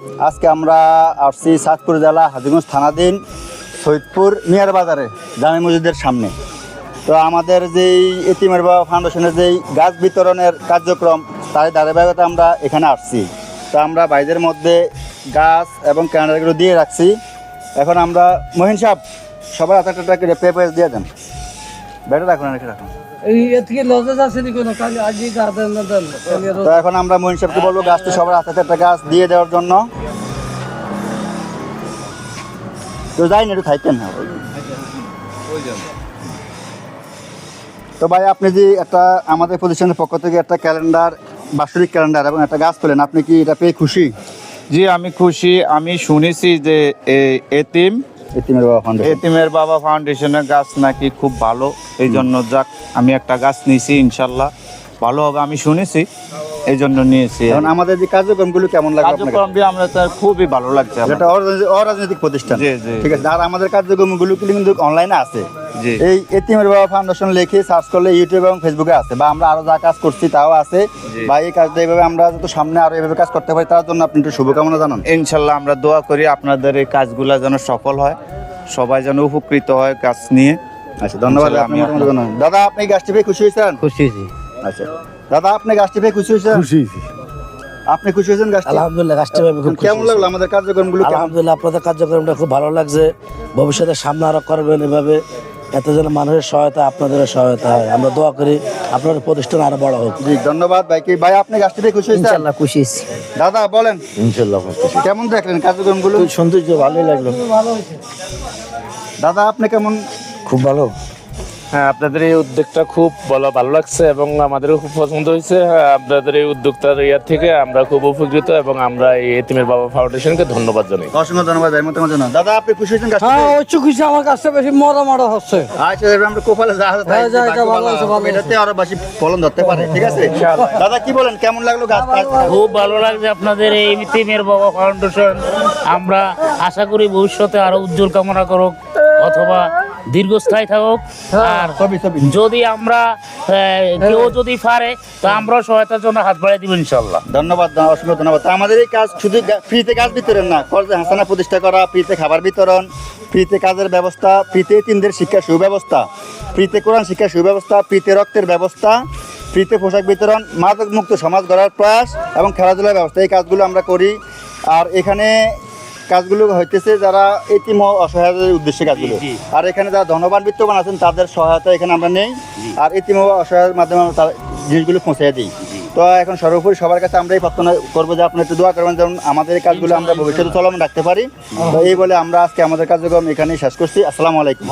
আজকে আমরা আসছি চাঁদপুর জেলা হাজীগঞ্জ থানাধীন সৈয়দপুর মিয়ার বাজারে জামে মসজিদের সামনে। তো আমাদের যেই এতিমের বাবা ফাউন্ডেশনের যেই গাছ বিতরণের কার্যক্রম তার ধারাবাহিকতা আমরা এখানে আসছি। তো আমরা ভাইদের মধ্যে গাছ এবং ক্যান্ডারগুলো দিয়ে রাখছি। এখন আমরা মহিন সাহেব সবার হাতে করে পেপার দিয়ে দেন, বেটা রাখুন রেখে রাখুন। তো এখন আমরা মহিন সাহেবকে বলবো গাছটি সবার হাতে একটা গাছ দিয়ে দেওয়ার জন্য। তো যাই না, একটু থাকেন না। তো ভাই আপনি যে একটা আমাদের প্রতিষ্ঠানের পক্ষ থেকে একটা ক্যালেন্ডার, বাৎসরিক ক্যালেন্ডার এবং একটা গাছ পেলেন, আপনি কি এটা পেয়ে খুশি? জি আমি খুশি। আমি শুনেছি যে এতিমের বাবা ফাউন্ডেশনের গাছ নাকি খুব ভালো, এই জন্য যাক আমি একটা গাছ নিয়েছি, ইনশাল্লাহ ভালো হবে আমি শুনেছি, এই জন্য নিয়েছি। এখন আমাদের যে কার্যক্রমগুলো কেমন লাগে? কার্যক্রমটি আমরা তার খুবই ভালো লাগছে। এটা অরাজনৈতিক প্রতিষ্ঠান, জি জি, ঠিক আছে। আর আমাদের কার্যক্রমগুলো কিন্তু অনলাইনে আছে। জি, এই এতিমের বাবা ফাউন্ডেশন লিখে সার্চ করলে ইউটিউব এবং ফেসবুকে আছে, বা আমরা আরো যা কাজ করছি তাও আছে। বা এই কাজটা এইভাবে আমরা যত সামনে আরো এইভাবে কাজ করতে পারি তার জন্য আপনি একটু শুভকামনা জানান। ইনশাল্লাহ আমরা দোয়া করি আপনাদের এই কাজগুলো যেন সফল হয়, সবাই যেন উপকৃত হয় গাছ নিয়ে। আচ্ছা, ধন্যবাদ। দাদা আপনি গাছটি পেয়ে খুশি হয়েছেন? খুশি হয়েছি। আচ্ছা দাদা আপনি গাছটি পেয়ে খুশি হয়েছেন? খুশি হয়েছি, আপনি খুশি হয়েছেন গাছটি? আলহামদুলিল্লাহ। গাছটা আমি খুব কেমন লাগলো আমাদের কার্যক্রমগুলো? আলহামদুলিল্লাহ, আপনাদের কার্যক্রমটা খুব ভালো লাগছে। ভবিষ্যতে সামনে আরো করবেন এভাবে, এত যেন মানুষের সহায়তা, আপনাদের সহায়তা হয়। আমরা দোয়া করি আপনাদের প্রতিষ্ঠান আরো বড় হোক। জি ধন্যবাদ ভাইকে। ভাই আপনি গাছটি পেয়ে খুশি হয়েছেন? ইনশাআল্লাহ খুশি হয়েছি। দাদা বলেন ইনশাআল্লাহ কেমন দেখলেন কার্যক্রমগুলো? সৌন্দর্য ভালোই লাগলো। দাদা আপনি কেমন? খুব ভালো। হ্যাঁ, আপনাদের এই উদ্যোগটা খুব ভালো লাগছে এবং আমাদেরও খুব পছন্দ হয়েছে। আপনাদের এই উদ্যোগটার ইয়ার থেকে আমরা খুব উপকৃত এবং আমরা এই এতিমের বাবা ফাউন্ডেশনকে ধন্যবাদ জানাই। অসংখ্য ধন্যবাদ ভাই মতামত জন্য। দাদা আপনি খুশি হয়েছেন গাছটি? হ্যাঁ ওই খুশি, আমার কাছে বেশি মরা হচ্ছে। আচ্ছা আমরা কোপালে যা আছে তাই এটাতে আরো বেশি ফলন ধরতে পারে, ঠিক আছে। দাদা কি বলেন কেমন লাগলো গাছ? খুব ভালো লাগছে আপনাদের এই এতিমের বাবা ফাউন্ডেশন। আমরা আশা করি ভবিষ্যতে আরো উজ্জ্বল কামনা করুক অথবা দীর্ঘস্থায়ী থাকুক। আর যদি আমরা কেউ যদি পারে তো আমরা সহায়তার জন্য হাত বাড়িয়ে দিব ইনশাল্লাহ। ধন্যবাদ, অসংখ্য ধন্যবাদ। আমাদের এই কাজ শুধু ফ্রিতে কাজ বিতরণ না, কলেজে হাসানা প্রতিষ্ঠা করা, ফ্রিতে খাবার বিতরণ, ফ্রিতে কাজের ব্যবস্থা, ফ্রিতে তিনদের শিক্ষা সুব্যবস্থা, ফ্রিতে কোরআন শিক্ষা সুব্যবস্থা, ফ্রিতে রক্তের ব্যবস্থা, ফ্রিতে পোশাক বিতরণ, মাদক মুক্ত সমাজ গড়ার প্রয়াস এবং খেলাধুলার ব্যবস্থা, এই কাজগুলো আমরা করি। আর এখানে কাজগুলো হইতেছে যারা এতিম অসহায়তার উদ্দেশ্যে কাজগুলো। আর এখানে যারা ধনবান বিত্তবান আছেন তাদের সহায়তা এখানে আমরা নেই, আর এতিম অসহায়ের মাধ্যমে আমরা তার জিনিসগুলো পৌঁছে দিই। তো এখন সর্বোপরি সবার কাছে আমরা এই প্রার্থনা করবো যে আপনারা একটু দোয়া করবেন যেমন আমাদের এই কাজগুলো আমরা ভবিষ্যতে চলমান রাখতে পারি। তো এই বলে আমরা আজকে আমাদের কার্যক্রম এখানেই শেষ করছি। আসসালামু আলাইকুম।